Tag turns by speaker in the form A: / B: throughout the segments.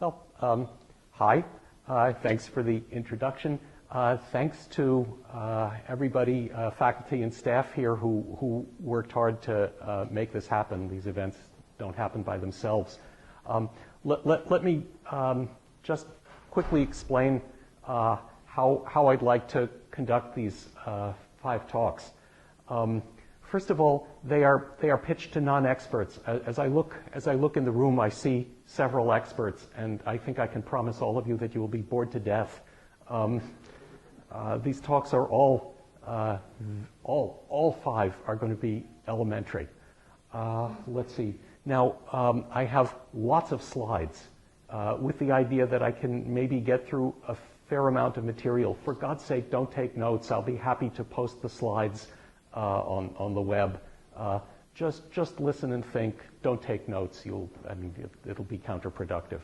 A: Hi. Thanks for the introduction. Thanks to everybody, faculty and staff here who worked hard to make this happen. These events don't happen by themselves. Let me just quickly explain how I'd like to conduct these 5 talks. First of all, they are pitched to non-experts. As I look in the room, I see several experts, and I think I can promise all of you that you will be bored to death. These talks are all 5 are going to be elementary. Let's see. Now, I have lots of slides with the idea that I can maybe get through a fair amount of material. For God's sake, don't take notes. I'll be happy to post the slides on the web. Just listen and think. Don't take notes. It'll be counterproductive.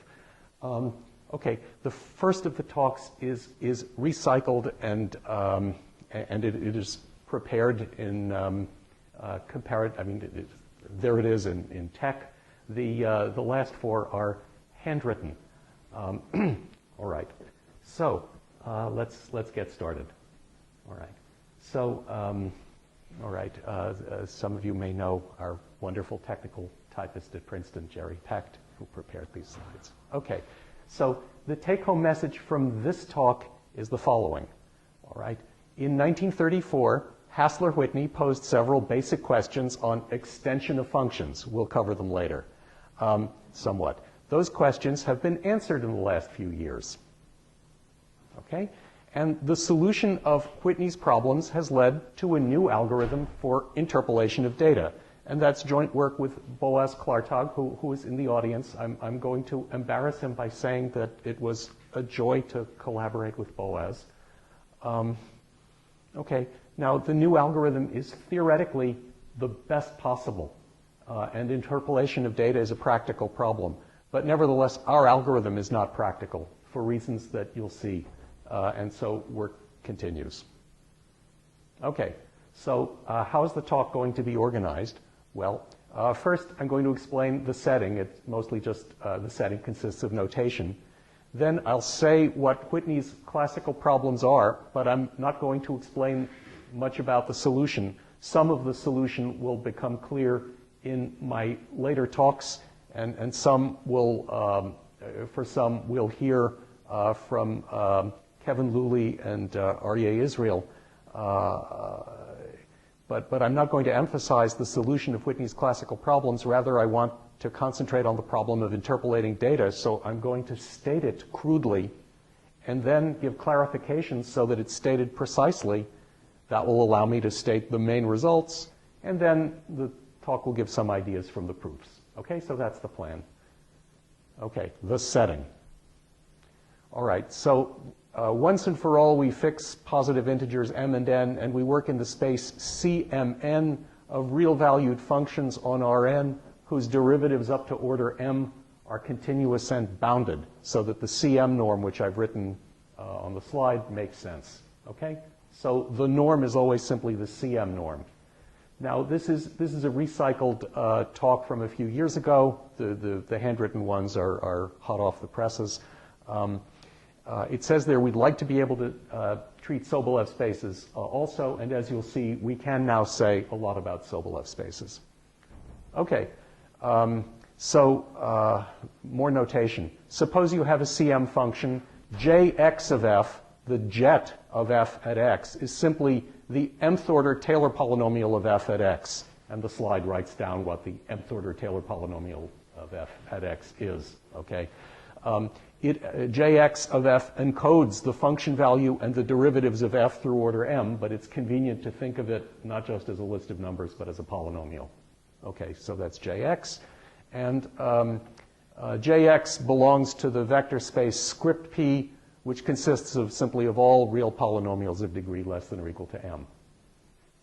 A: Okay, the first of the talks is recycled, and it is prepared in comparative. There it is in tech. The last 4 are handwritten. All right. So let's get started. All right. So all right. Some of you may know our wonderful technical typist at Princeton, Jerry Pecht, who prepared these slides. Okay. So the take-home message from this talk is the following. All right. In 1934, Hassler-Whitney posed several basic questions on extension of functions. We'll cover them later, somewhat. Those questions have been answered in the last few years. Okay? And the solution of Whitney's problems has led to a new algorithm for interpolation of data. And that's joint work with Boaz Klartag, who is in the audience. I'm going to embarrass him by saying that it was a joy to collaborate with Boaz. Okay, now the new algorithm is theoretically the best possible. And interpolation of data is a practical problem. But nevertheless, our algorithm is not practical for reasons that you'll see. And so work continues. Okay, so how is the talk going to be organized? Well, first I'm going to explain the setting. It's mostly just the setting consists of notation. Then I'll say what Whitney's classical problems are, but I'm not going to explain much about the solution. Some of the solution will become clear in my later talks, and some will, for some, we'll hear from Kevin Luley and Aryeh Israel. But I'm not going to emphasize the solution of Whitney's classical problems. Rather, I want to concentrate on the problem of interpolating data, so I'm going to state it crudely and then give clarifications so that it's stated precisely. That will allow me to state the main results, and then the talk will give some ideas from the proofs. Okay, so that's the plan. Okay, the setting. All right, so once and for all, we fix positive integers m and n, and we work in the space Cmn of real-valued functions on Rn whose derivatives up to order m are continuous and bounded, so that the Cm norm, which I've written on the slide, makes sense. Okay? So the norm is always simply the Cm norm. Now, this is a recycled talk from a few years ago. The handwritten ones are hot off the presses. It says there we'd like to be able to treat Sobolev spaces also, and as you'll see, we can now say a lot about Sobolev spaces. Okay, more notation. Suppose you have a Cm function, jx of f, the jet of f at x, is simply the mth order Taylor polynomial of f at x. And the slide writes down what the mth order Taylor polynomial of f at x is, okay? Jx of f encodes the function value and the derivatives of f through order m, but it's convenient to think of it not just as a list of numbers, but as a polynomial. Okay, so that's Jx. And Jx belongs to the vector space script p, which consists of simply of all real polynomials of degree less than or equal to m.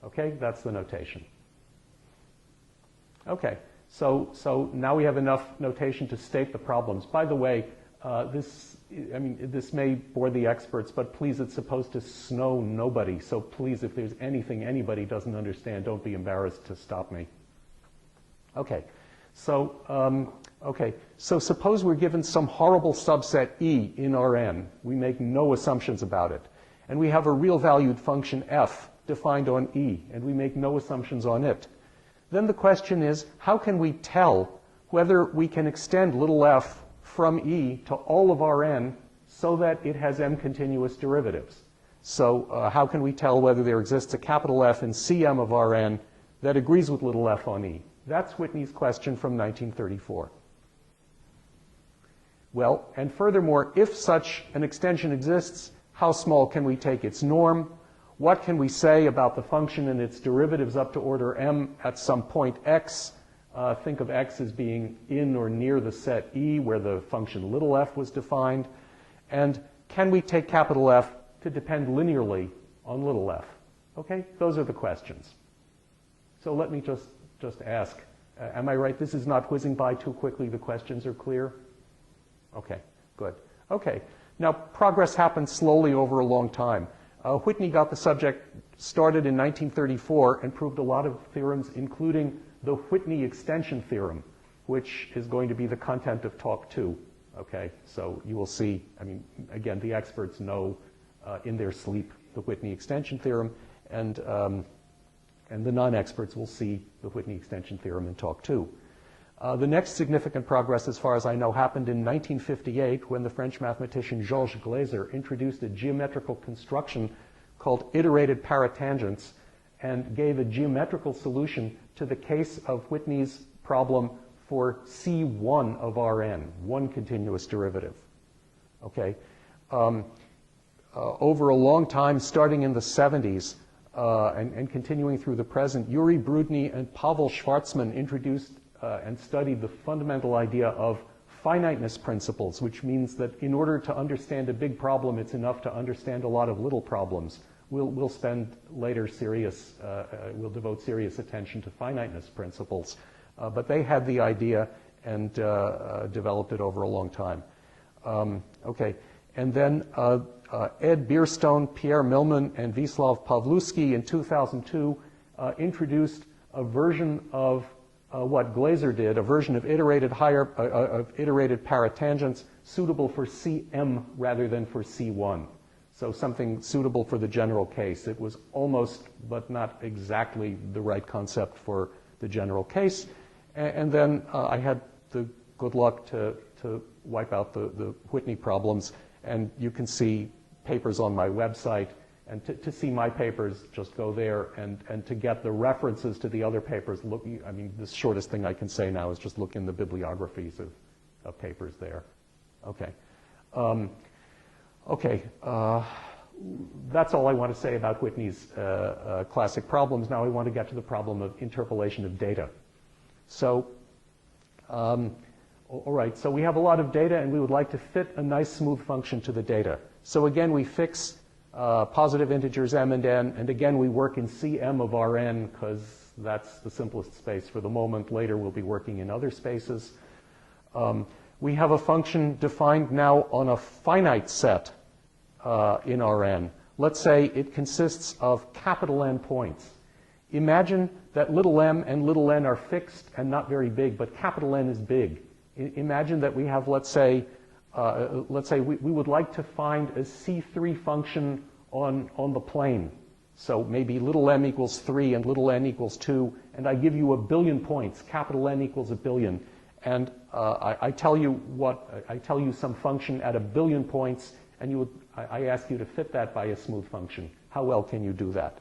A: Okay, that's the notation. Okay, so now we have enough notation to state the problems. By the way, this may bore the experts, but please, it's supposed to snow nobody. So please, if there's anything anybody doesn't understand, don't be embarrassed to stop me. Okay, so Okay, so suppose we're given some horrible subset E in Rn. We make no assumptions about it. And we have a real valued function f defined on E, and we make no assumptions on it. Then the question is, how can we tell whether we can extend little f from E to all of Rn so that it has m continuous derivatives? So how can we tell whether there exists a capital F in Cm of Rn that agrees with little f on E? That's Whitney's question from 1934. Well, and furthermore, if such an extension exists, how small can we take its norm? What can we say about the function and its derivatives up to order m at some point x? Think of x as being in or near the set E where the function little f was defined. And can we take capital F to depend linearly on little f? Okay, those are the questions. So let me just ask, am I right? This is not whizzing by too quickly. The questions are clear? Okay, good. Okay, now progress happened slowly over a long time. Whitney got the subject started in 1934 and proved a lot of theorems, including the Whitney extension theorem, which is going to be the content of talk 2. Okay, so you will see, I mean, again, the experts know in their sleep the Whitney extension theorem, and the non-experts will see the Whitney extension theorem in talk 2. The next significant progress, as far as I know, happened in 1958 when the French mathematician Georges Glaser introduced a geometrical construction called iterated paratangents and gave a geometrical solution to the case of Whitney's problem for C1 of Rn, one continuous derivative. Okay. Over a long time, starting in the 70s and continuing through the present, Yuri Brudny and Pavel Schwarzman introduced and studied the fundamental idea of finiteness principles, which means that in order to understand a big problem, it's enough to understand a lot of little problems. We'll spend later we'll devote serious attention to finiteness principles. But they had the idea and developed it over a long time. Okay, and then Ed Bierstone, Pierre Millman, and Wisław Pawluski in 2002 introduced a version of what Glaser did, a version of iterated paratangents suitable for Cm rather than for C1. So something suitable for the general case. It was almost, but not exactly, the right concept for the general case. And then I had the good luck to wipe out the Whitney problems. And you can see papers on my website. And to see my papers, just go there. And to get the references to the other papers, look, I mean, the shortest thing I can say now is just look in the bibliographies of papers there. Okay. That's all I want to say about Whitney's classic problems. Now I want to get to the problem of interpolation of data. So, all right, so we have a lot of data, and we would like to fit a nice smooth function to the data. So again, we fix positive integers m and n, and again, we work in Cm of Rn, because that's the simplest space for the moment. Later, we'll be working in other spaces. We have a function defined now on a finite set in Rn. Let's say it consists of capital N points. Imagine that little m and little n are fixed and not very big, but capital N is big. Imagine that we have, let's say we would like to find a C3 function on the plane. So maybe little m equals 3 and little n equals 2, and I give you 1 billion points. Capital N equals 1 billion. And I tell you some function at 1 billion points, and I ask you to fit that by a smooth function. How well can you do that?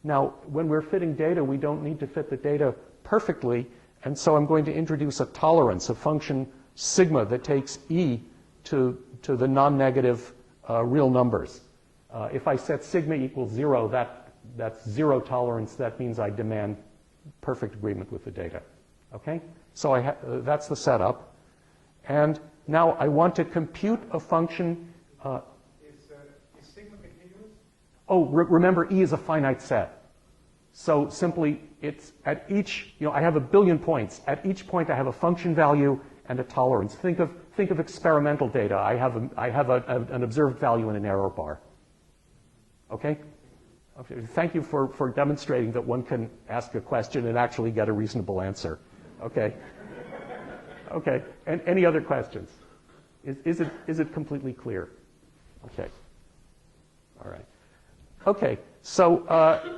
A: Now, when we're fitting data, we don't need to fit the data perfectly, and so I'm going to introduce a tolerance, a function sigma that takes E to the non-negative real numbers. If I set sigma equals 0, that's zero tolerance. That means I demand perfect agreement with the data. Okay? So that's the setup. And now I want to compute a function.
B: Is sigma continuous?
A: Oh, remember, E is a finite set. So simply, it's at each, I have 1 billion points. At each point, I have a function value and a tolerance. Think of experimental data. I have an observed value and an error bar. Okay? Okay. Thank you for demonstrating that one can ask a question and actually get a reasonable answer. Okay. Okay. And any other questions? Is it completely clear? Okay. All right. Okay. So,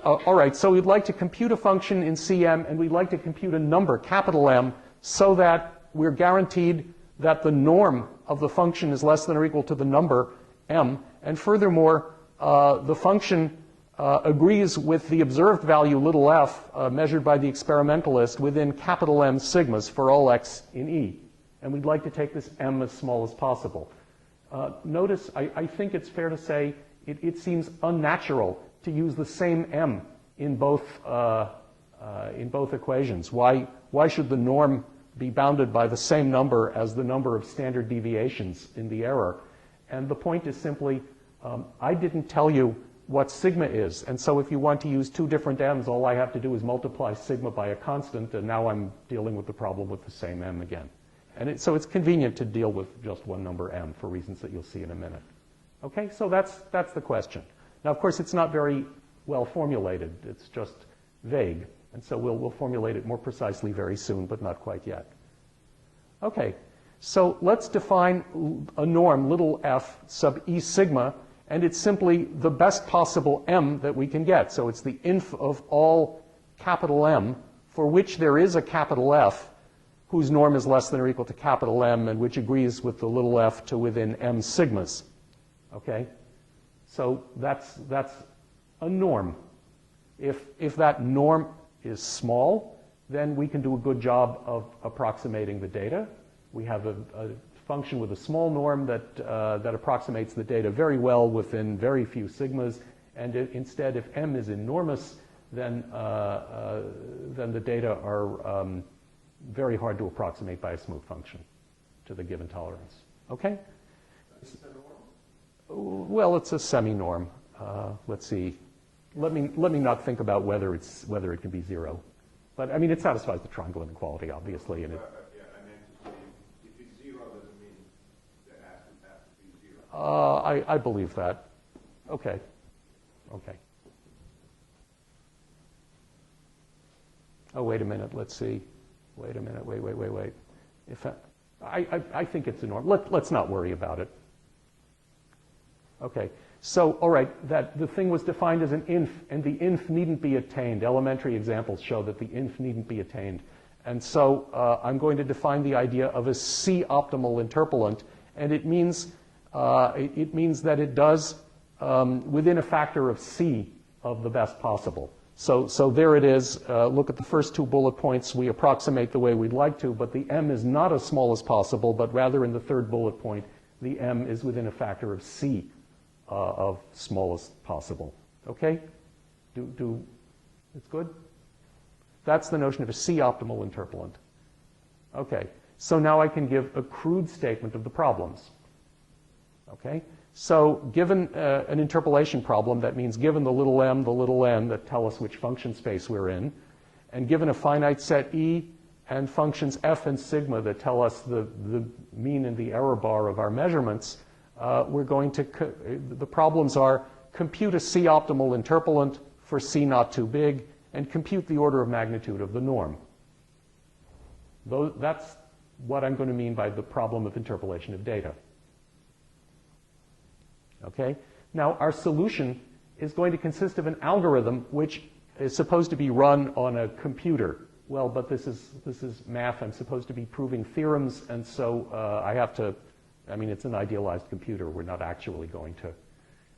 A: all right. So we'd like to compute a function in Cm, and we'd like to compute a number, capital M, so that we're guaranteed that the norm of the function is less than or equal to the number m. And furthermore, the function agrees with the observed value little f measured by the experimentalist within capital M sigmas for all x in E. And we'd like to take this m as small as possible. Notice, I think it's fair to say it seems unnatural to use the same m in both equations. Why should the norm be bounded by the same number as the number of standard deviations in the error? And the point is simply, I didn't tell you what sigma is. And so if you want to use two different m's, all I have to do is multiply sigma by a constant, and now I'm dealing with the problem with the same m again. And so it's convenient to deal with just one number m for reasons that you'll see in a minute. Okay, so that's the question. Now, of course, it's not very well formulated. It's just vague. And so we'll formulate it more precisely very soon, but not quite yet. Okay, so let's define a norm, little f sub E sigma, and it's simply the best possible m that we can get. So it's the inf of all capital M for which there is a capital F whose norm is less than or equal to capital M and which agrees with the little f to within m sigmas. Okay? So that's a norm. If that norm is small, then we can do a good job of approximating the data. We have a function with a small norm that approximates the data very well within very few sigmas. And instead, if m is enormous, then the data are very hard to approximate by a smooth function to the given tolerance. Okay? Well, it's a semi-norm. Let's see. Let me not think about whether it can be zero. But I mean, it satisfies the triangle inequality, obviously. And
B: yeah, I meant to say, if it's zero, doesn't mean that it has to be zero.
A: I believe that. Okay. Okay. Oh, wait a minute. Let's see. Wait a minute. Wait. If I think it's a norm. Let's not worry about it. Okay. So, all right, that the thing was defined as an inf, and the inf needn't be attained. Elementary examples show that the inf needn't be attained. And so I'm going to define the idea of a C-optimal interpolant, and it means that it does within a factor of C of the best possible. So there it is. Look at the first two bullet points. We approximate the way we'd like to, but the m is not as small as possible, but rather in the third bullet point, the m is within a factor of C of smallest possible. Okay? It's good? That's the notion of a C-optimal interpolant. Okay. So now I can give a crude statement of the problems. Okay? So given an interpolation problem, that means given the little m, the little n that tell us which function space we're in, and given a finite set E and functions f and sigma that tell us the mean and the error bar of our measurements, we're going to, the problems are compute a C-optimal interpolant for C not too big, and compute the order of magnitude of the norm. That's what I'm going to mean by the problem of interpolation of data. Okay? Now, our solution is going to consist of an algorithm which is supposed to be run on a computer. Well, but this is math. I'm supposed to be proving theorems, and so I have to, I mean, it's an idealized computer. We're not actually going to,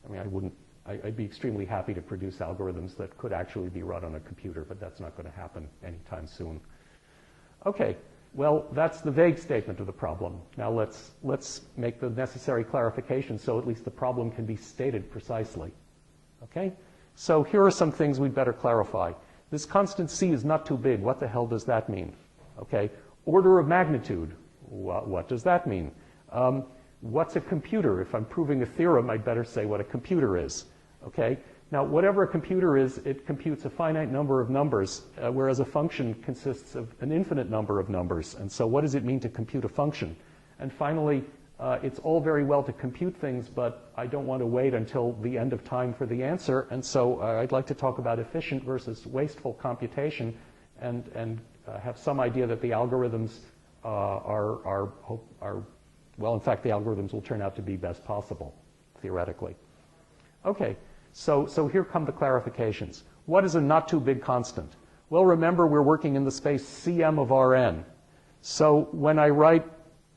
A: I mean, I'd be extremely happy to produce algorithms that could actually be run on a computer, but that's not going to happen anytime soon. Okay, well, that's the vague statement of the problem. Now let's make the necessary clarification so at least the problem can be stated precisely. Okay, so here are some things we'd better clarify. This constant C is not too big. What the hell does that mean? Okay, order of magnitude. What does that mean? What's a computer? If I'm proving a theorem, I'd better say what a computer is. Okay? Now, whatever a computer is, it computes a finite number of numbers, whereas a function consists of an infinite number of numbers. And so what does it mean to compute a function? And finally, it's all very well to compute things, but I don't want to wait until the end of time for the answer. And so I'd like to talk about efficient versus wasteful computation and have some idea that the algorithms well, in fact, the algorithms will turn out to be best possible, theoretically. Okay, so here come the clarifications. What is a not too big constant? Well, remember, we're working in the space Cm of Rn. So when I write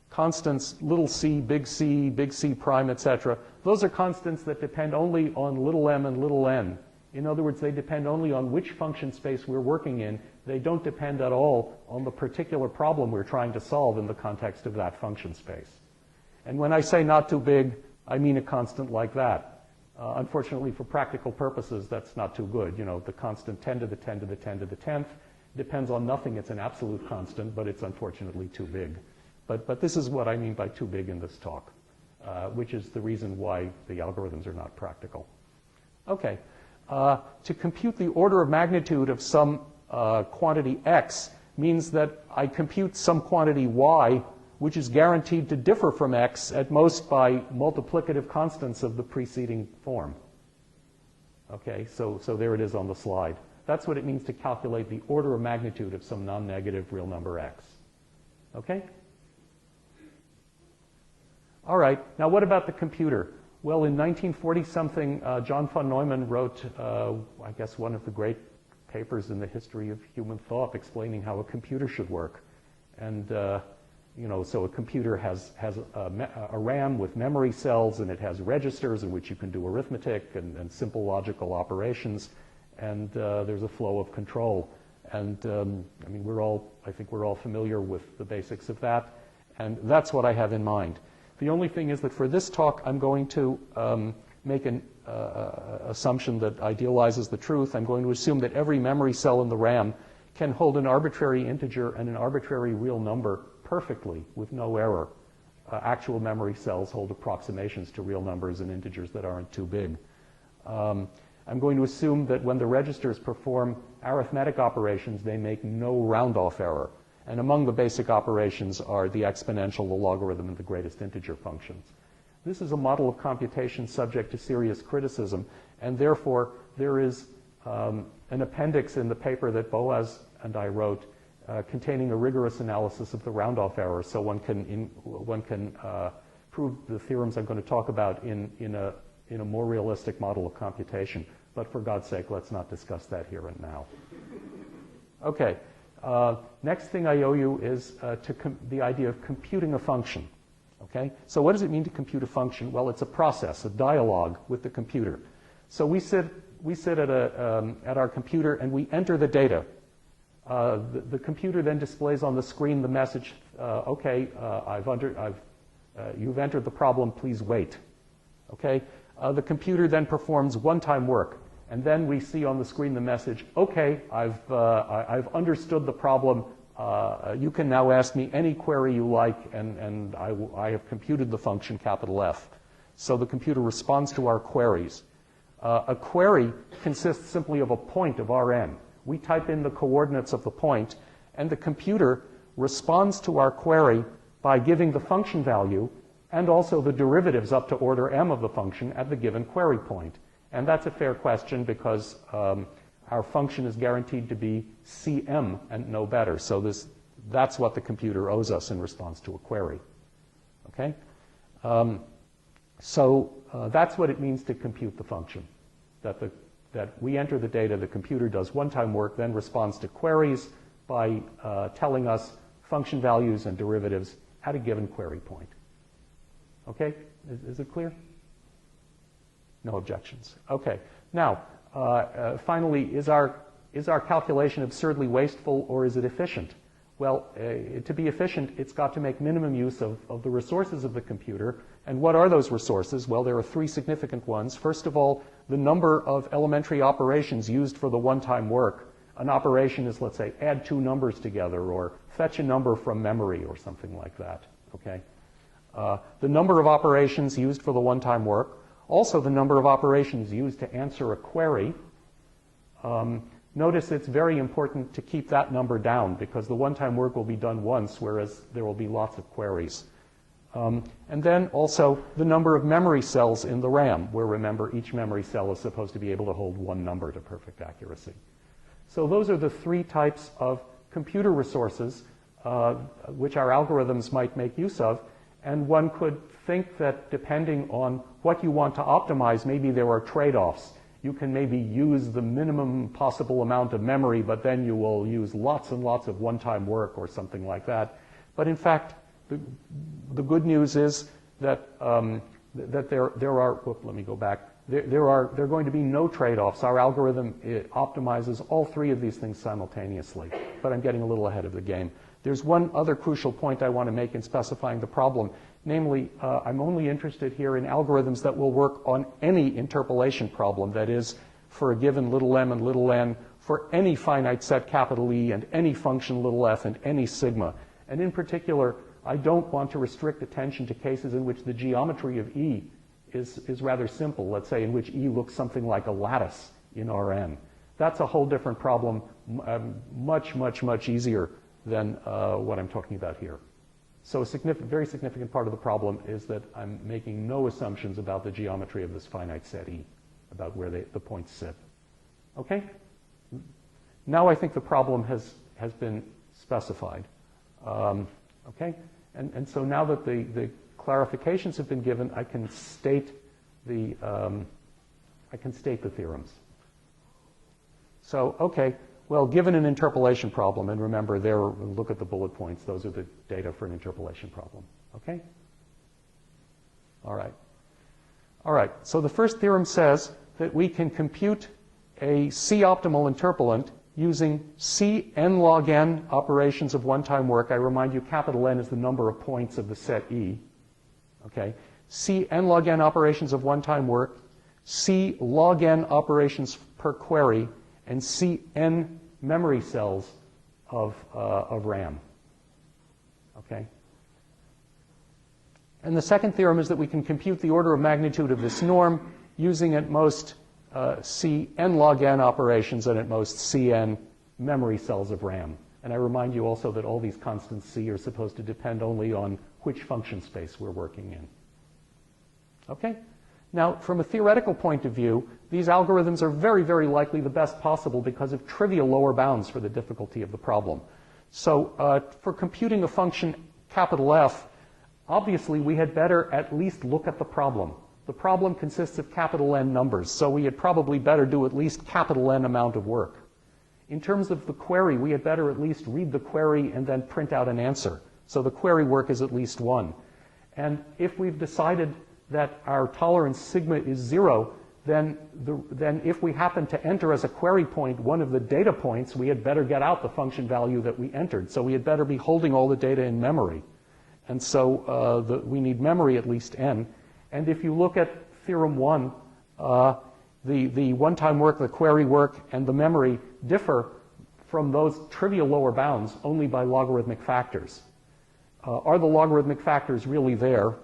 A: constants little c, big C prime, etc., those are constants that depend only on little m and little n. In other words, they depend only on which function space we're working in. They don't depend at all on the particular problem we're trying to solve in the context of that function space. And when I say not too big, I mean a constant like that. Unfortunately, for practical purposes, that's not too good. You know, the constant 10 to the 10 to the 10 to the 10th depends on nothing. It's an absolute constant, but it's unfortunately too big. But this is what I mean by too big in this talk, which is the reason why the algorithms are not practical. Okay. To compute the order of magnitude of some quantity x means that I compute some quantity y, which is guaranteed to differ from x at most by multiplicative constants of the preceding form. Okay, so there it is on the slide. That's what it means to calculate the order of magnitude of some non-negative real number x. Okay? All right, now what about the computer? Well, in 1940-something, John von Neumann wrote, I guess, one of the great papers in the history of human thought explaining how a computer should work. And, you know, so a computer has a RAM with memory cells, and it has registers in which you can do arithmetic and simple logical operations, and there's a flow of control. And, I mean, I think we're all familiar with the basics of that, and that's what I have in mind. The only thing is that for this talk, I'm going to make an assumption that idealizes the truth. I'm going to assume that every memory cell in the RAM can hold an arbitrary integer and an arbitrary real number perfectly with no error. Actual memory cells hold approximations to real numbers and integers that aren't too big. I'm going to assume that when the registers perform arithmetic operations, they make no round-off error. And among the basic operations are the exponential, the logarithm, and the greatest integer functions. This is a model of computation subject to serious criticism, and therefore there is an appendix in the paper that Boaz and I wrote containing a rigorous analysis of the round-off error, so one can prove the theorems I'm going to talk about in a more realistic model of computation. But for God's sake, let's not discuss that here and now. Okay. Next thing I owe you is the idea of computing a function. Okay? So what does it mean to compute a function? Well, it's a process, a dialogue with the computer. So we sit at our computer and we enter the data. The computer then displays on the screen the message, okay, you've entered the problem, please wait. Okay? The computer then performs one-time work. And then we see on the screen the message, okay, I've understood the problem. You can now ask me any query you like, and I have computed the function capital F. So the computer responds to our queries. A query consists simply of a point of Rn. We type in the coordinates of the point, and the computer responds to our query by giving the function value and also the derivatives up to order m of the function at the given query point. And that's a fair question because our function is guaranteed to be Cm and no better. So that's what the computer owes us in response to a query. Okay? So that's what it means to compute the function. That we enter the data, the computer does one-time work, then responds to queries by telling us function values and derivatives at a given query point. Okay? Is it clear? No objections. Okay. Now, finally, is our calculation absurdly wasteful or is it efficient? Well, to be efficient, it's got to make minimum use of the resources of the computer. And what are those resources? Well, there are three significant ones. First of all, the number of elementary operations used for the one-time work. An operation is, let's say, add two numbers together or fetch a number from memory or something like that. Okay? The number of operations used for the one-time work. Also, the number of operations used to answer a query. Notice it's very important to keep that number down because the one-time work will be done once, whereas there will be lots of queries. And then also the number of memory cells in the RAM, where remember each memory cell is supposed to be able to hold one number to perfect accuracy. So those are the three types of computer resources which our algorithms might make use of. And one could think that depending on what you want to optimize, maybe there are trade-offs. You can maybe use the minimum possible amount of memory, but then you will use lots and lots of one-time work or something like that. But in fact, the good news is that there are, let me go back. There are going to be no trade-offs. Our algorithm optimizes all three of these things simultaneously. But I'm getting a little ahead of the game. There's one other crucial point I want to make in specifying the problem. Namely, I'm only interested here in algorithms that will work on any interpolation problem. That is, for a given little m and little n, for any finite set capital E and any function little f and any sigma. And in particular, I don't want to restrict attention to cases in which the geometry of E is rather simple. Let's say in which E looks something like a lattice in Rn. That's a whole different problem, much, much, much easier than what I'm talking about here. So a very significant part of the problem is that I'm making no assumptions about the geometry of this finite set E, about where the points sit. Okay? Now I think the problem has been specified. Okay? And so now that the clarifications have been given, I can state the theorems. So, okay, well, given an interpolation problem, and remember there, look at the bullet points, those are the data for an interpolation problem. Okay? All right. All right, so the first theorem says that we can compute a C-optimal interpolant using C n log n operations of one-time work. I remind you, capital N is the number of points of the set E. Okay? C n log n operations of one-time work, C log n operations per query, and C n memory cells of RAM. Okay? And the second theorem is that we can compute the order of magnitude of this norm using at most C n log n operations and at most C n memory cells of RAM. And I remind you also that all these constants C are supposed to depend only on which function space we're working in. Okay? Now, from a theoretical point of view, these algorithms are very, very likely the best possible because of trivial lower bounds for the difficulty of the problem. So for computing a function capital F, obviously we had better at least look at the problem. The problem consists of capital N numbers, so we had probably better do at least capital N amount of work. In terms of the query, we had better at least read the query and then print out an answer. So the query work is at least 1. And if we've decided that our tolerance sigma is 0, then if we happen to enter as a query point one of the data points, we had better get out the function value that we entered. So we had better be holding all the data in memory. And so we need memory at least n. And if you look at theorem 1, the one-time work, the query work, and the memory differ from those trivial lower bounds only by logarithmic factors. Are the logarithmic factors really there?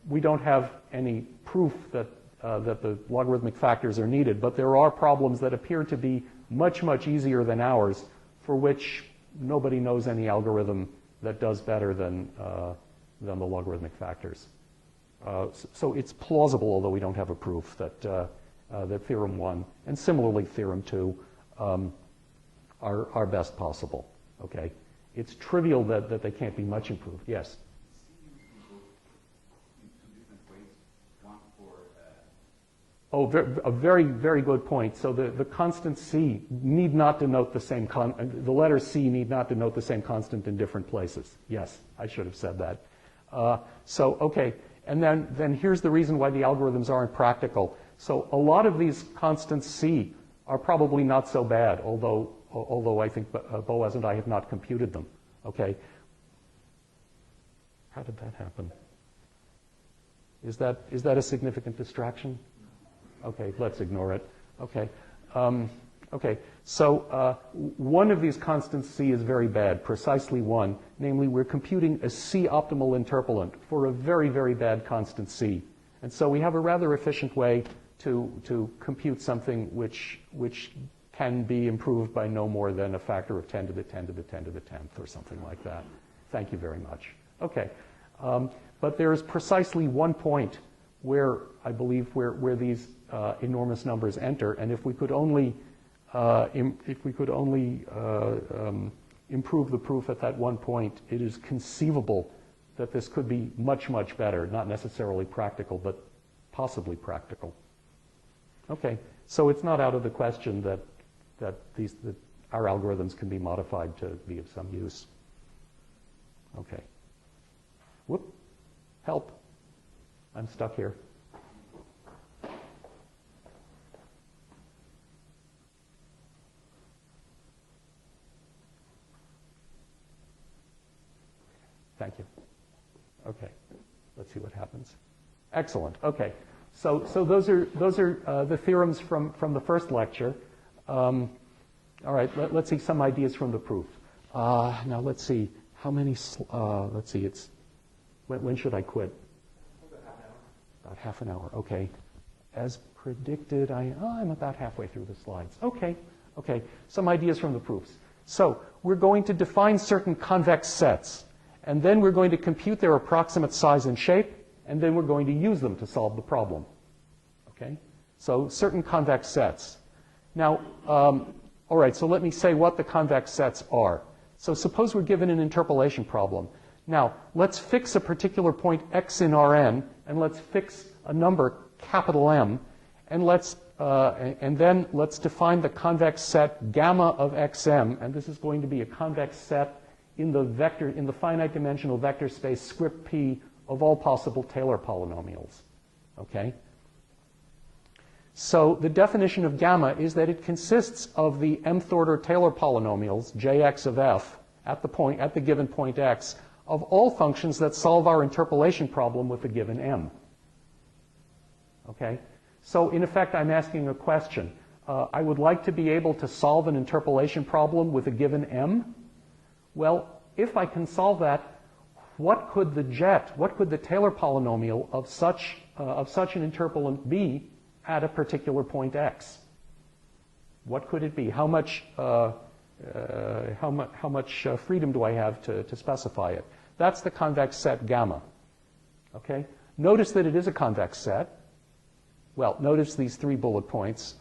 A: We don't have any proof that the logarithmic factors are needed, but there are problems that appear to be much, much easier than ours, for which nobody knows any algorithm that does better than the logarithmic factors. So it's plausible, although we don't have a proof, that theorem 1 and similarly theorem 2 are best possible. Okay, it's trivial that they can't be much improved. Yes. Oh, a very, very good point. So the constant C need not denote the same the letter C need not denote the same constant in different places. Yes, I should have said that. So okay, and then here's the reason why the algorithms aren't practical. So a lot of these constants C are probably not so bad, although I think Boaz and I have not computed them. Okay. How did that happen? Is that a significant distraction? Okay, let's ignore it. Okay. Okay, so one of these constants C is very bad, precisely 1. Namely, we're computing a C-optimal interpolant for a very, very bad constant C. And so we have a rather efficient way to compute something which can be improved by no more than a factor of 10 to the 10 to the 10 to the 10th or something like that. Thank you very much. Okay, but there is precisely one point where I believe where these enormous numbers improve the proof at that one point, it is conceivable that this could be much, much better. Not necessarily practical, but possibly practical. Okay, so it's not out of the question that our algorithms can be modified to be of some use. Okay. Whoop. Help. I'm stuck here. Thank you. Okay. Let's see what happens. Excellent. Okay. So those are the theorems from the first lecture. All right. Let's see some ideas from the proof. Now let's see how many. Let's see. It's when should I quit? About half an hour. Okay. As predicted, I'm about halfway through the slides. Okay. Okay. Some ideas from the proofs. So we're going to define certain convex sets, and then we're going to compute their approximate size and shape, and then we're going to use them to solve the problem. Okay? So certain convex sets. Now, all right, so let me say what the convex sets are. So suppose we're given an interpolation problem. Now, let's fix a particular point x in Rn, and let's fix a number capital M, and then let's define the convex set gamma of xm, and this is going to be a convex set in the finite dimensional vector space script P of all possible Taylor polynomials. Okay? So the definition of gamma is that it consists of the mth order Taylor polynomials, jx of f, at the given point x, of all functions that solve our interpolation problem with a given m. Okay? So in effect, I'm asking a question. I would like to be able to solve an interpolation problem with a given m. Well, if I can solve that, what could the Taylor polynomial of such an interpolant be at a particular point x? What could it be? How much freedom do I have to specify it? That's the convex set gamma. Okay. Notice that it is a convex set. Well, notice these 3 bullet points.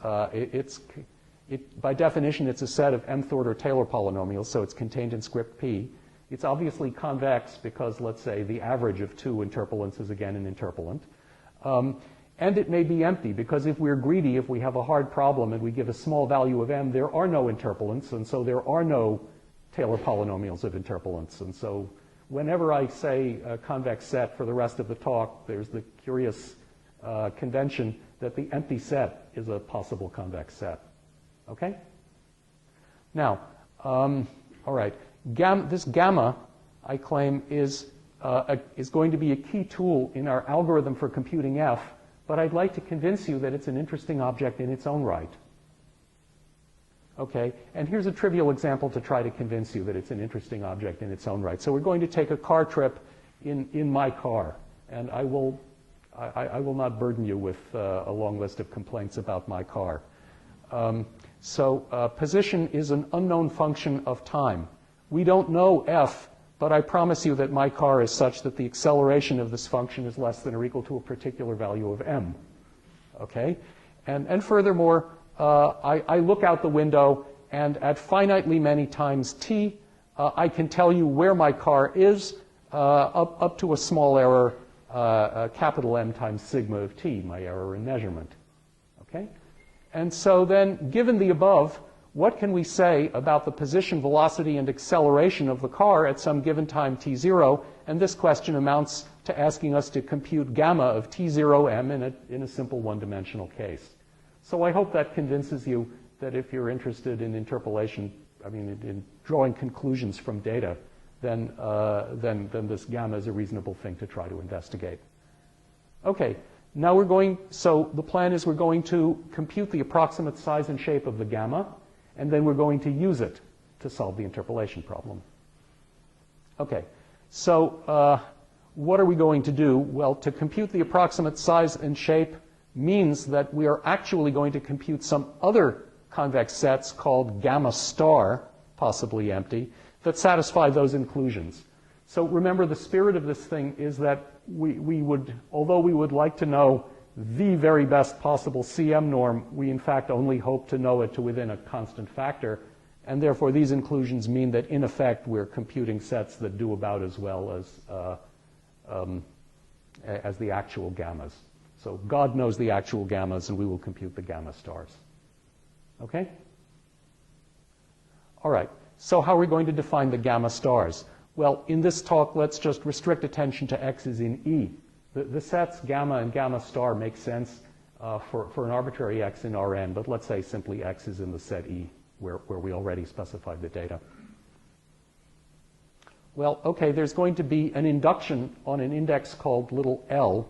A: By definition, it's a set of mth order Taylor polynomials, so it's contained in script P. It's obviously convex because, let's say, the average of 2 interpolants is again an interpolant. And it may be empty because if we're greedy, if we have a hard problem and we give a small value of m, there are no interpolants, and so there are no Taylor polynomials of interpolants. And so whenever I say a convex set for the rest of the talk, there's the curious convention that the empty set is a possible convex set. Okay? Now, all right. This gamma, I claim, is going to be a key tool in our algorithm for computing f, but I'd like to convince you that it's an interesting object in its own right. Okay? And here's a trivial example to try to convince you that it's an interesting object in its own right. So we're going to take a car trip in my car, and I will not burden you with a long list of complaints about my car. Position is an unknown function of time. We don't know f, but I promise you that my car is such that the acceleration of this function is less than or equal to a particular value of m. Okay? And furthermore, I look out the window, and at finitely many times t, I can tell you where my car is up to a small error, capital M times sigma of t, my error in measurement. Okay? And so then, given the above, what can we say about the position, velocity, and acceleration of the car at some given time t0? And this question amounts to asking us to compute gamma of t0m in a simple one-dimensional case. So I hope that convinces you that if you're interested in interpolation, in drawing conclusions from data, then this gamma is a reasonable thing to try to investigate. Okay. Now so the plan is we're going to compute the approximate size and shape of the gamma, and then we're going to use it to solve the interpolation problem. Okay, so what are we going to do? Well, to compute the approximate size and shape means that we are actually going to compute some other convex sets called gamma star, possibly empty, that satisfy those inclusions. So remember, the spirit of this thing is that although we would like to know the very best possible CM norm, we in fact only hope to know it to within a constant factor. And therefore, these inclusions mean that, in effect, we're computing sets that do about as well as the actual gammas. So God knows the actual gammas, and we will compute the gamma stars. Okay? All right. So how are we going to define the gamma stars? Well, in this talk, let's just restrict attention to x's in E. The sets gamma and gamma star make sense for an arbitrary x in Rn, but let's say simply x is in the set E, where we already specified the data. Well, okay, there's going to be an induction on an index called little l,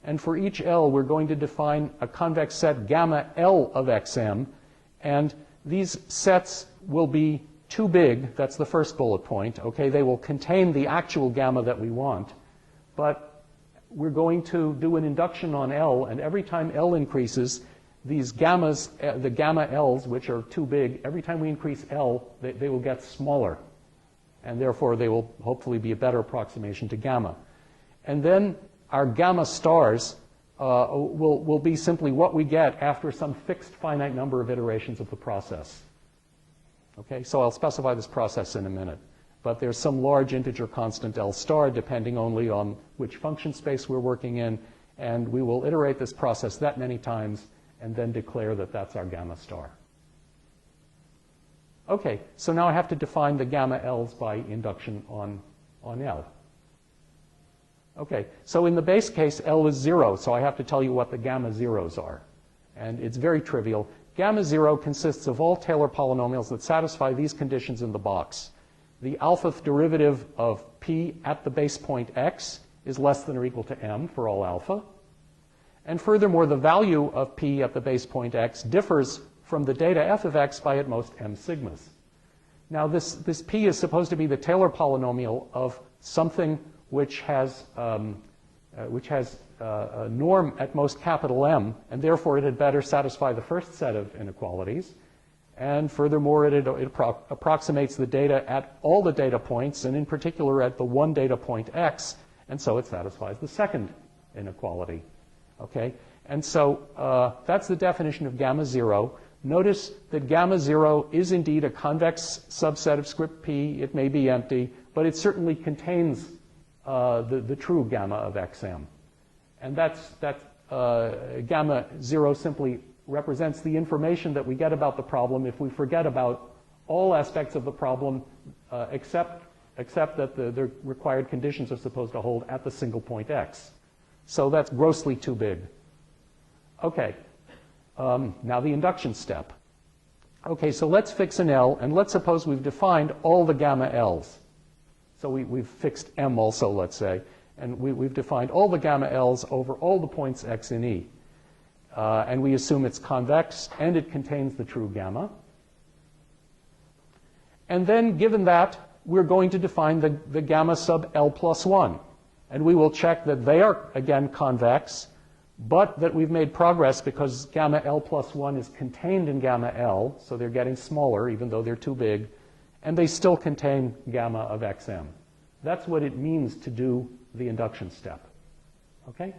A: and for each L, we're going to define a convex set gamma L of xm, and these sets will be too big. That's the first bullet point. Okay, they will contain the actual gamma that we want, but we're going to do an induction on L, and every time L increases, these gammas, the gamma L's, which are too big, every time we increase L, they will get smaller, and therefore they will hopefully be a better approximation to gamma. And then our gamma stars will be simply what we get after some fixed finite number of iterations of the process. Okay, so I'll specify this process in a minute. But there's some large integer constant L star depending only on which function space we're working in, and we will iterate this process that many times and then declare that that's our gamma star. Okay, so now I have to define the gamma L's by induction on L. Okay, so in the base case, L is 0, so I have to tell you what the gamma zeros are. And it's very trivial. Gamma 0 consists of all Taylor polynomials that satisfy these conditions in the box. The alpha derivative of p at the base point x is less than or equal to m for all alpha. And furthermore, the value of p at the base point x differs from the data f of x by at most m sigmas. Now, this p is supposed to be the Taylor polynomial of something which has a norm at most capital M, and therefore it had better satisfy the first set of inequalities. And furthermore, it approximates the data at all the data points, and in particular at the one data point x, and so it satisfies the second inequality. Okay? And so that's the definition of gamma 0. Notice that gamma 0 is indeed a convex subset of script p. It may be empty, but it certainly contains the true gamma of xm. And gamma 0 simply represents the information that we get about the problem if we forget about all aspects of the problem except that the required conditions are supposed to hold at the single point x. So that's grossly too big. Okay, now the induction step. Okay, so let's fix an L, and let's suppose we've defined all the gamma L's. So we've fixed M also, let's say, and we've defined all the gamma L's over all the points x and E. And we assume it's convex, and it contains the true gamma. And then, given that, we're going to define the gamma sub L plus 1. And we will check that they are, again, convex, but that we've made progress because gamma L plus 1 is contained in gamma L, so they're getting smaller even though they're too big, and they still contain gamma of xm. That's what it means to do the induction step. Okay?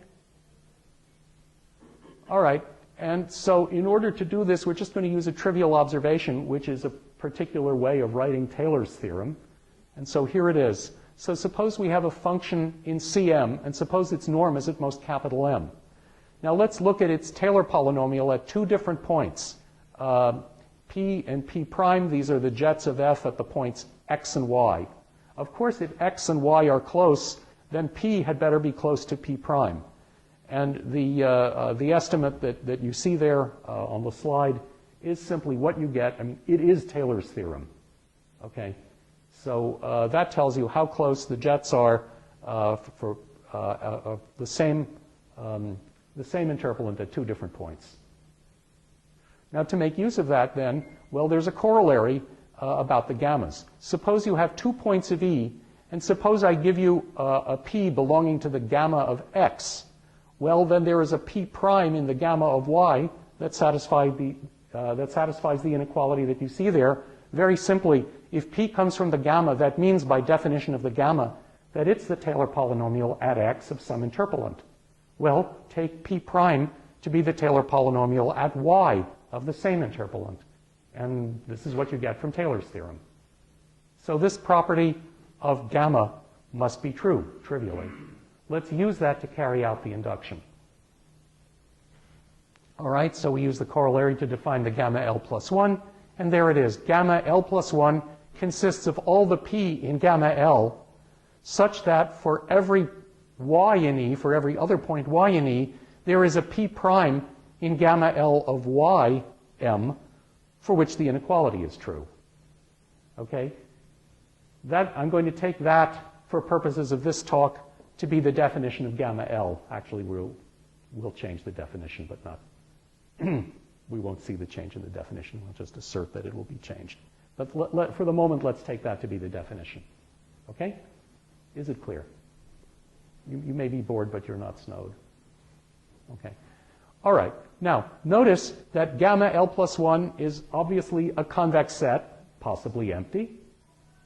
A: All right, and so in order to do this, we're just going to use a trivial observation, which is a particular way of writing Taylor's theorem. And so here it is. So suppose we have a function in Cm, and suppose its norm is at most capital M. Now let's look at its Taylor polynomial at two different points. P and P prime, these are the jets of f at the points x and y. Of course, if x and y are close, then P had better be close to P prime. And the estimate that you see there on the slide is simply what you get. I mean, it is Taylor's theorem. Okay, so that tells you how close the jets are for the same interpolant at two different points. Now, to make use of that, then, well, there's a corollary about the gammas. Suppose you have 2 points of E, and suppose I give you a P belonging to the gamma of X. Well, then there is a P prime in the gamma of Y that satisfies the inequality that you see there. Very simply, if P comes from the gamma, that means, by definition of the gamma, that it's the Taylor polynomial at X of some interpolant. Well, take P prime to be the Taylor polynomial at Y of the same interpolant. And this is what you get from Taylor's theorem. So this property of gamma must be true, trivially. Let's use that to carry out the induction. All right, so we use the corollary to define the gamma L plus 1, and there it is. Gamma L plus 1 consists of all the p in gamma L, such that for every y in E, for every other point y in E, there is a p prime in gamma L of y m, for which the inequality is true. Okay? I'm going to take that, for purposes of this talk, to be the definition of gamma L. Actually, we'll change the definition, but not. We won't see the change in the definition. We'll just assert that it will be changed. But for the moment, let's take that to be the definition. Okay? Is it clear? You may be bored, but you're not snowed. Okay. All right. Now, notice that gamma L plus 1 is obviously a convex set, possibly empty.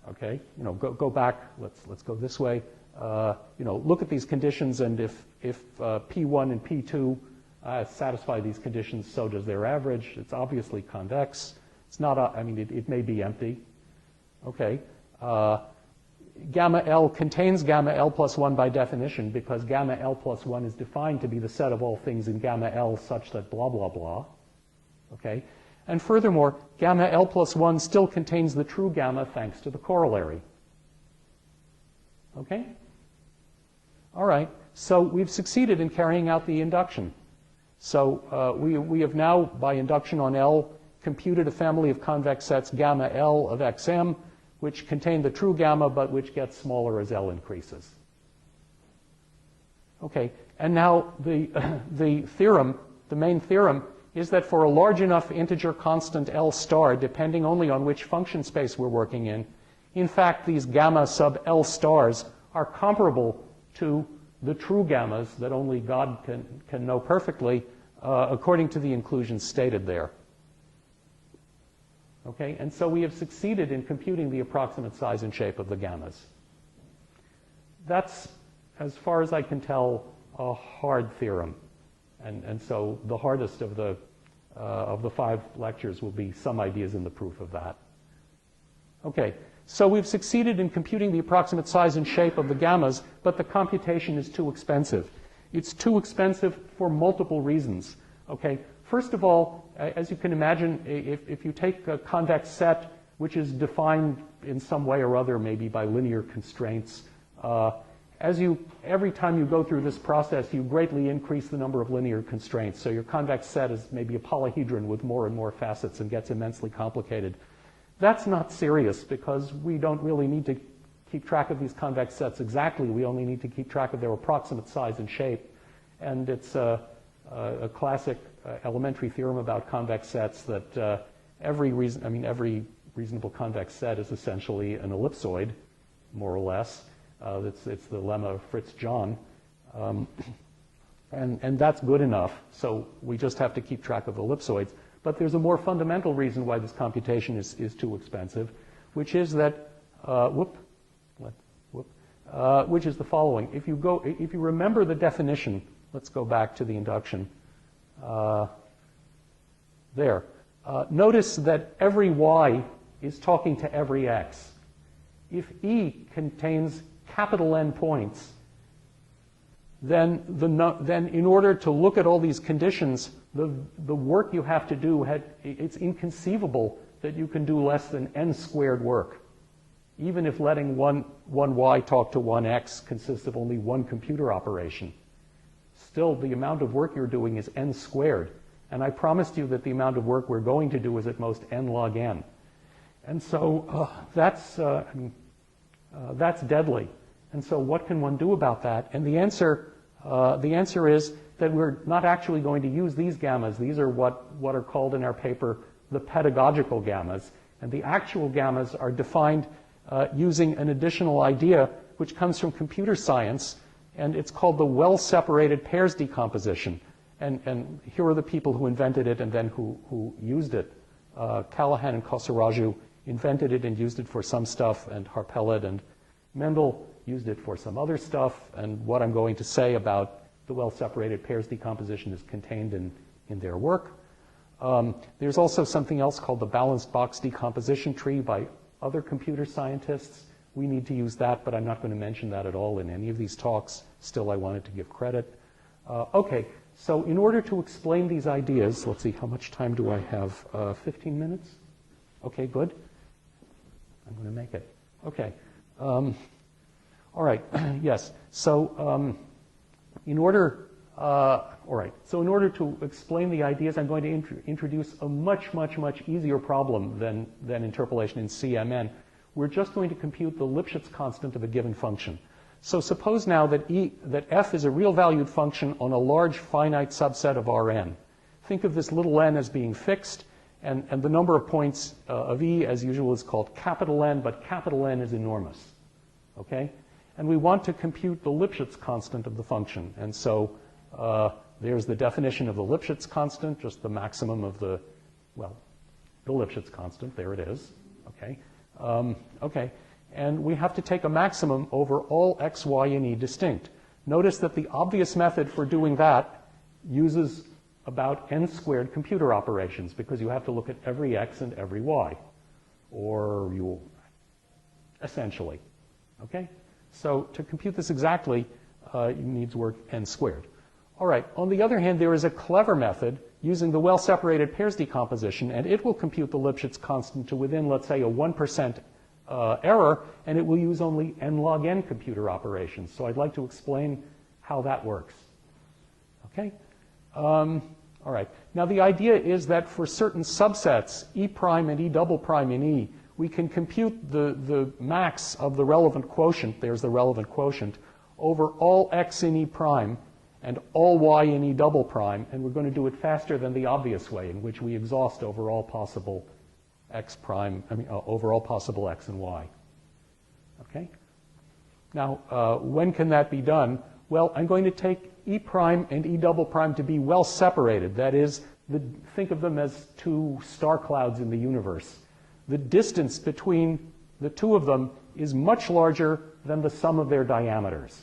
A: Okay? Go back. Let's go this way. Look at these conditions, and if P1 and P2 satisfy these conditions, so does their average. It's obviously convex. It's not, it may be empty. Okay. Gamma L contains gamma L plus 1 by definition, because gamma L plus 1 is defined to be the set of all things in gamma L such that blah, blah, blah. Okay. And furthermore, gamma L plus 1 still contains the true gamma thanks to the corollary. Okay? All right. So we've succeeded in carrying out the induction. So we have now, by induction on L, computed a family of convex sets gamma L of xm, which contain the true gamma, but which gets smaller as L increases. Okay. And now the theorem, the main theorem, is that for a large enough integer constant L star, depending only on which function space we're working in fact, these gamma sub L stars are comparable to the true gammas that only God can know perfectly, according to the inclusions stated there. Okay, and so we have succeeded in computing the approximate size and shape of the gammas. That's, as far as I can tell, a hard theorem. And so the hardest of the 5 lectures will be some ideas in the proof of that. Okay, so we've succeeded in computing the approximate size and shape of the gammas, but the computation is too expensive. It's too expensive for multiple reasons. Okay, first of all, as you can imagine, if you take a convex set which is defined in some way or other, maybe by linear constraints, every time you go through this process, you greatly increase the number of linear constraints. So your convex set is maybe a polyhedron with more and more facets and gets immensely complicated. That's not serious, because we don't really need to keep track of these convex sets exactly. We only need to keep track of their approximate size and shape. And it's a classic elementary theorem about convex sets that every reasonable convex set is essentially an ellipsoid, more or less. It's the lemma of Fritz John. And that's good enough. So we just have to keep track of ellipsoids. But there's a more fundamental reason why this computation is too expensive, which is that, which is the following. If you remember the definition, let's go back to the induction. Notice that every y is talking to every x. If E contains capital N points, then in order to look at all these conditions, the work you have to do, it's inconceivable that you can do less than n squared work. Even if letting one y talk to one x consists of only one computer operation. Still, the amount of work you're doing is n squared. And I promised you that the amount of work we're going to do is at most n log n. And so that's deadly. And so what can one do about that? And the answer is that we're not actually going to use these gammas. These are what are called in our paper the pedagogical gammas. And the actual gammas are defined using an additional idea which comes from computer science, and it's called the well-separated pairs decomposition. And here are the people who invented it and then who used it. Callahan and Kosaraju invented it and used it for some stuff, and Harpellet and Mendel used it for some other stuff. And what I'm going to say about the well-separated pairs decomposition is contained in their work. There's also something else called the balanced box decomposition tree by other computer scientists. We need to use that, but I'm not going to mention that at all in any of these talks. Still, I wanted to give credit. Okay, so in order to explain these ideas, let's see, how much time do I have? 15 minutes? Okay, good. I'm going to make it. Okay. All right, yes. So in order to explain the ideas, I'm going to introduce a much easier problem than interpolation in CMN. We're just going to compute the Lipschitz constant of a given function. So suppose now that f is a real valued function on a large finite subset of Rn. Think of this little n as being fixed, and the number of points of E, as usual, is called capital N, but capital N is enormous. Okay? And we want to compute the Lipschitz constant of the function. And so there's the definition of the Lipschitz constant, just the maximum of the Lipschitz constant. There it is. Okay? Okay. And we have to take a maximum over all x, y, and E distinct. Notice that the obvious method for doing that uses about n squared computer operations, because you have to look at every x and every y, or you essentially. Okay? So to compute this exactly, you need to work n squared. All right. On the other hand, there is a clever method using the well-separated pairs decomposition, and it will compute the Lipschitz constant to within, let's say, a 1% error, and it will use only n log n computer operations. So I'd like to explain how that works. Okay? All right. Now, the idea is that for certain subsets, E prime and E double prime in E, we can compute the max of the relevant quotient, there's the relevant quotient, over all x in E prime and all y in E double prime, and we're going to do it faster than the obvious way, in which we exhaust over all possible x prime, over all possible x and y. Okay? Now, when can that be done? Well, I'm going to take E prime and E double prime to be well separated. That is, think of them as two star clouds in the universe. The distance between the two of them is much larger than the sum of their diameters.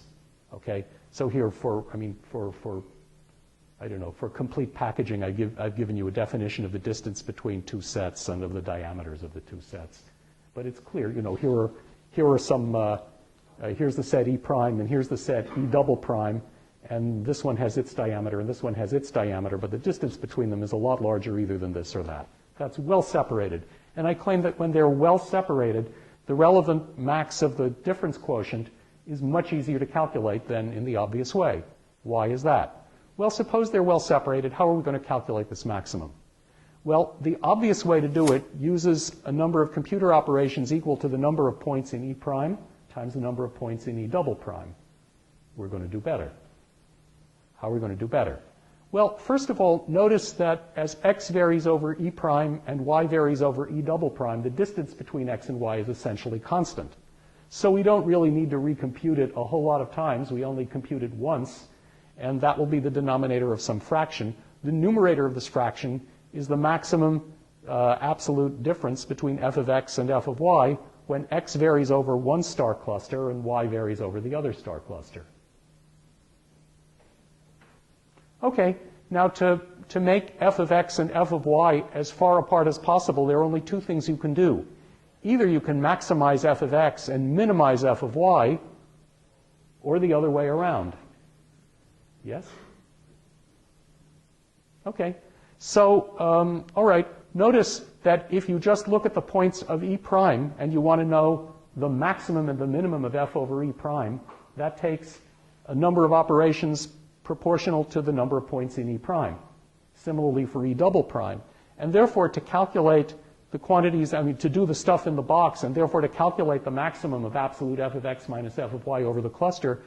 A: Okay? So here, for complete packaging, I've given you a definition of the distance between two sets and of the diameters of the two sets. But it's clear, here are some, here's the set E prime, and here's the set E double prime, and this one has its diameter, and this one has its diameter, but the distance between them is a lot larger either than this or that. That's well separated. And I claim that when they're well separated, the relevant max of the difference quotient is much easier to calculate than in the obvious way. Why is that? Well, suppose they're well separated. How are we going to calculate this maximum? Well, the obvious way to do it uses a number of computer operations equal to the number of points in E prime times the number of points in E double prime. We're going to do better. How are we going to do better? Well, first of all, notice that as x varies over E prime and y varies over E double prime, the distance between x and y is essentially constant. So we don't really need to recompute it a whole lot of times. We only compute it once, and that will be the denominator of some fraction. The numerator of this fraction is the maximum absolute difference between f of x and f of y when x varies over one star cluster and y varies over the other star cluster. Okay, now to make f of x and f of y as far apart as possible, there are only two things you can do. Either you can maximize f of x and minimize f of y, or the other way around. Yes? Okay. So, all right, notice that if you just look at the points of E prime and you want to know the maximum and the minimum of f over E prime, that takes a number of operations proportional to the number of points in E prime. Similarly for E double prime. And therefore, to calculate the quantities, to do the stuff in the box, and therefore to calculate the maximum of absolute f of x minus f of y over the cluster,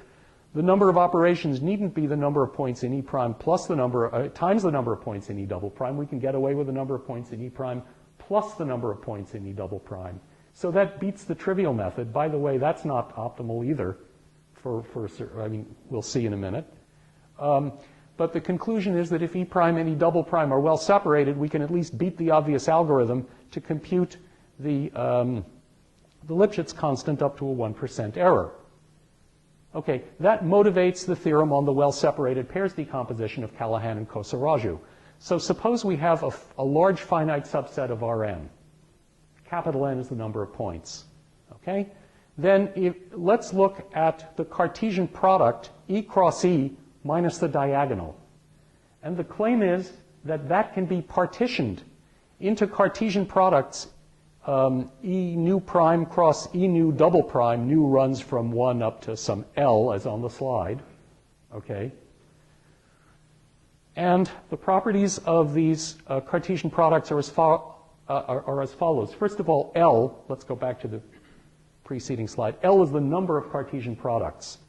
A: the number of operations needn't be the number of points in E prime plus the number, times the number of points in E double prime. We can get away with the number of points in E prime plus the number of points in E double prime. So that beats the trivial method. By the way, that's not optimal either. We'll see in a minute. But the conclusion is that if E prime and E double prime are well separated, we can at least beat the obvious algorithm to compute the Lipschitz constant up to a 1% error. Okay, that motivates the theorem on the well-separated pairs decomposition of Callahan and Kosaraju. So suppose we have a large finite subset of Rn. Capital N is the number of points. Okay? Then let's look at the Cartesian product, E cross E minus the diagonal. And the claim is that that can be partitioned into Cartesian products. E nu prime cross E nu double prime. Nu runs from 1 up to some L, as on the slide. Okay? And the properties of these Cartesian products are as follows. First of all, L, let's go back to the preceding slide. L is the number of Cartesian products.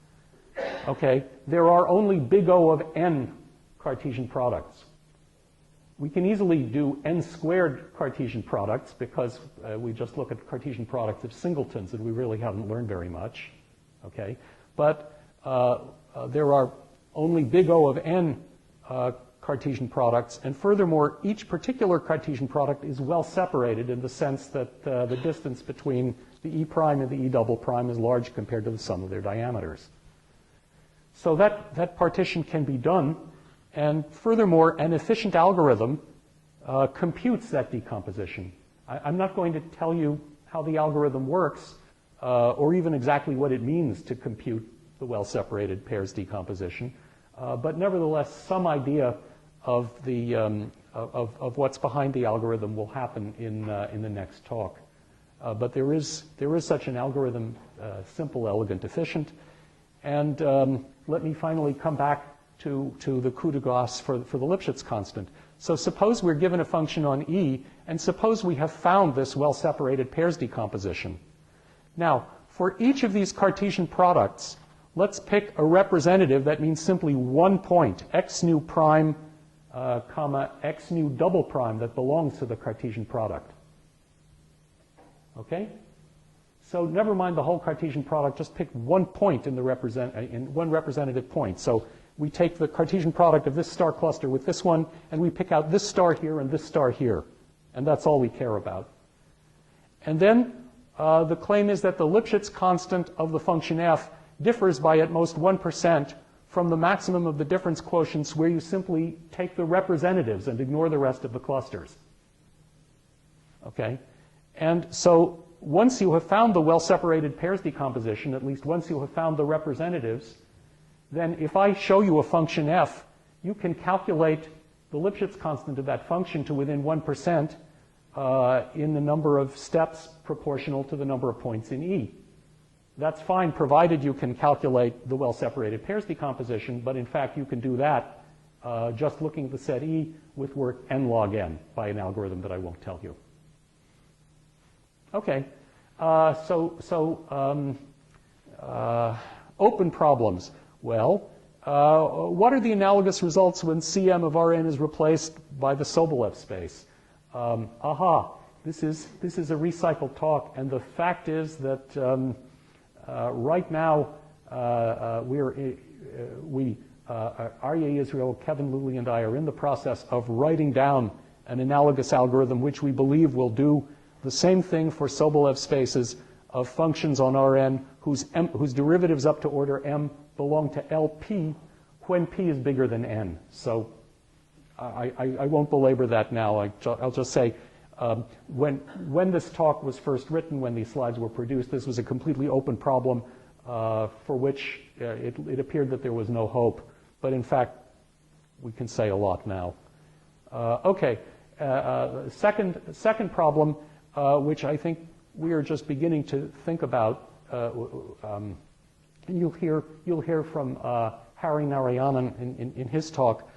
A: Okay? There are only big O of n Cartesian products. We can easily do n squared Cartesian products because we just look at Cartesian products of singletons and we really haven't learned very much. Okay? But there are only big O of n Cartesian products, and furthermore, each particular Cartesian product is well separated in the sense that the distance between the E prime and the E double prime is large compared to the sum of their diameters. So that partition can be done, and furthermore, an efficient algorithm computes that decomposition. I'm not going to tell you how the algorithm works or even exactly what it means to compute the well-separated pairs decomposition, but nevertheless, some idea of what's behind the algorithm will happen in the next talk. But there is such an algorithm, simple, elegant, efficient. And let me finally come back to the coup de grace for the Lipschitz constant. So suppose we're given a function on E, and suppose we have found this well-separated pairs decomposition. Now, for each of these Cartesian products, let's pick a representative that means simply one point, x nu prime, comma, x nu double prime, that belongs to the Cartesian product. Okay? So never mind the whole Cartesian product, just pick one point in one representative point. So we take the Cartesian product of this star cluster with this one, and we pick out this star here and this star here. And that's all we care about. And then the claim is that the Lipschitz constant of the function f differs by at most 1% from the maximum of the difference quotients, where you simply take the representatives and ignore the rest of the clusters. Okay? And so once you have found the well-separated pairs decomposition, at least once you have found the representatives, then if I show you a function f, you can calculate the Lipschitz constant of that function to within 1% in the number of steps proportional to the number of points in E. That's fine, provided you can calculate the well-separated pairs decomposition, but in fact you can do that just looking at the set E with work n log n by an algorithm that I won't tell you. Okay, open problems. Well, what are the analogous results when Cm of Rn is replaced by the Sobolev space? This is a recycled talk, and the fact is that right now Aryeh Israel, Kevin Luley, and I are in the process of writing down an analogous algorithm which we believe will do the same thing for Sobolev spaces of functions on Rn whose derivatives up to order m belong to Lp when p is bigger than n. So I won't belabor that now. I'll just say when this talk was first written, when these slides were produced, this was a completely open problem for which it appeared that there was no hope. But in fact, we can say a lot now. Okay, second problem, which I think we are just beginning to think about. And you'll hear from Harry Narayanan in his talk.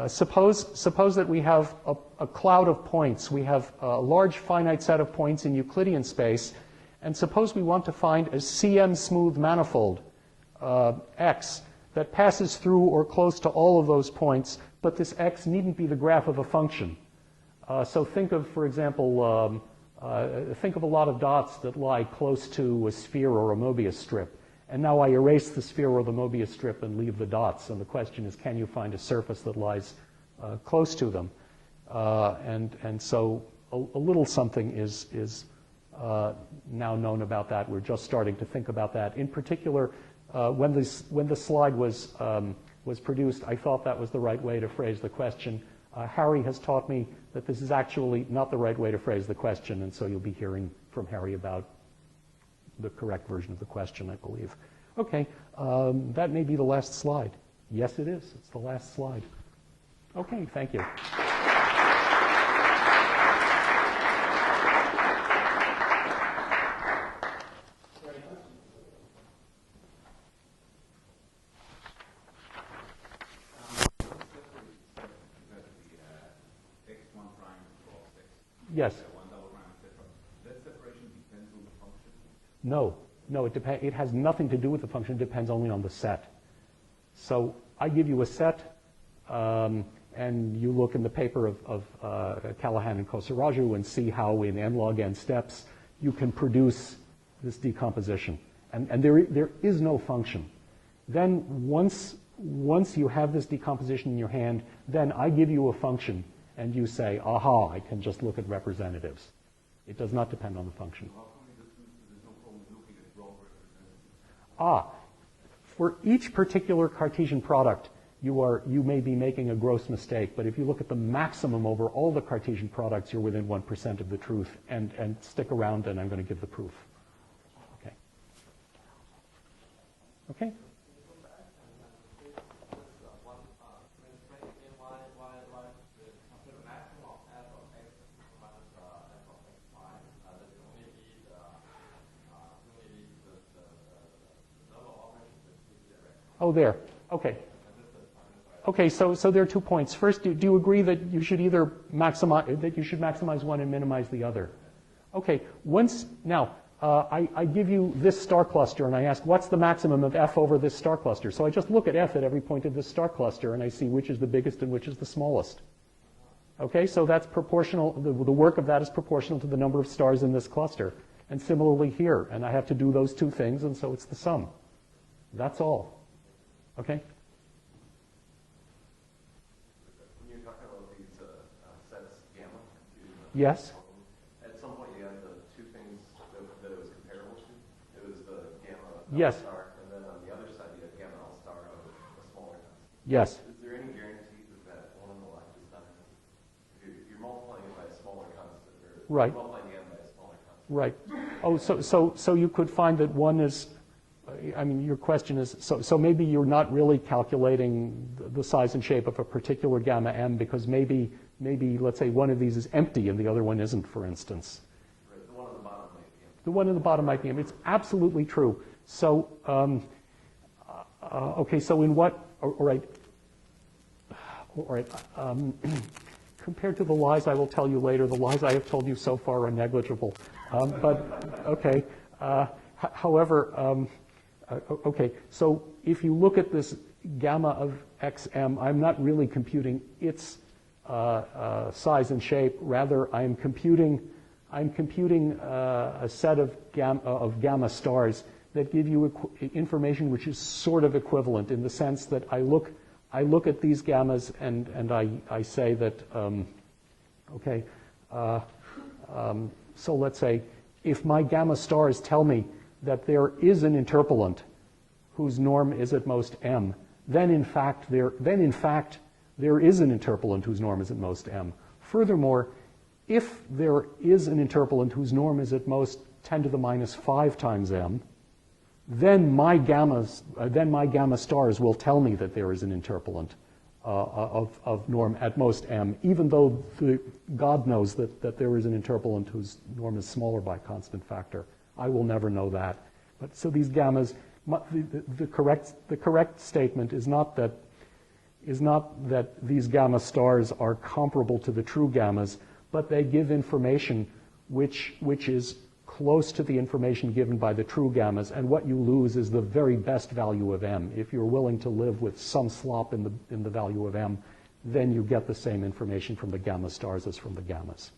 A: Suppose that we have a cloud of points. We have a large finite set of points in Euclidean space, and suppose we want to find a Cm smooth manifold, X, that passes through or close to all of those points, but this X needn't be the graph of a function. So think of, for example, think of a lot of dots that lie close to a sphere or a Mobius strip. And now I erase the sphere or the Mobius strip and leave the dots. And the question is, can you find a surface that lies close to them? And so a little something is now known about that. We're just starting to think about that. In particular, when the slide was was produced, I thought that was the right way to phrase the question. Harry has taught me that this is actually not the right way to phrase the question, and so you'll be hearing from Harry about the correct version of the question, I believe. Okay, that may be the last slide. Yes, it is. It's the last slide. Okay, thank you. Yes.
B: That separation depends on the function?
A: No, it has nothing to do with the function. It depends only on the set. So I give you a set, and you look in the paper of Callahan and Kosaraju and see how in n log n steps you can produce this decomposition. And there is no function. Then once you have this decomposition in your hand, then I give you a function, and you say, aha, I can just look at representatives. It does not depend on the function.
B: How come there's no problem looking at raw representatives?
A: For each particular Cartesian product, you may be making a gross mistake, but if you look at the maximum over all the Cartesian products, you're within 1% of the truth, and stick around, and I'm going to give the proof. Okay. Okay? Oh, there. Okay. Okay, so there are 2 points. First, do you agree that you should either maximize one and minimize the other? Okay. I give you this star cluster, and I ask, what's the maximum of f over this star cluster? So I just look at f at every point of this star cluster, and I see which is the biggest and which is the smallest. Okay, so that's proportional. The work of that is proportional to the number of stars in this cluster. And similarly here, and I have to do those 2 things, and so it's the sum. That's all. Okay?
B: When you're talking about these sets gamma,
A: yes.
B: At some point you had the 2 things that it was comparable to. It was the gamma
A: yes.
B: star, and then on the other side you had gamma L star of a smaller constant.
A: Yes.
B: Is there any guarantee that one on the left is not? If you're multiplying it by a smaller constant, or
A: right.
B: multiplying the n by a smaller constant.
A: Right. Oh, so you could find that one is. I mean, your question is, so maybe you're not really calculating the size and shape of a particular gamma m because maybe let's say one of these is empty and the other one isn't, for instance.
B: Right, the one on the bottom might be empty.
A: The one in the bottom might be empty. It's absolutely true. So, okay, so in what, all right, compared to the lies I will tell you later, the lies I have told you so far are negligible. But, okay, however, okay, so if you look at this gamma of xm, I'm not really computing its size and shape. Rather, I'm computing a set of gamma stars that give you information which is sort of equivalent in the sense that I look at these gammas and I say that okay, so let's say if my gamma stars tell me that there is an interpolant whose norm is at most m, then in fact there is an interpolant whose norm is at most m. Furthermore, if there is an interpolant whose norm is at most 10 to the minus 5 times m, then my gamma stars will tell me that there is an interpolant of norm at most m, even though God knows that there is an interpolant whose norm is smaller by a constant factor. I will never know that. But so these gammas, the correct statement is not that these gamma stars are comparable to the true gammas, but they give information which is close to the information given by the true gammas, and what you lose is the very best value of m. If you're willing to live with some slop in the value of m, then you get the same information from the gamma stars as from the gammas.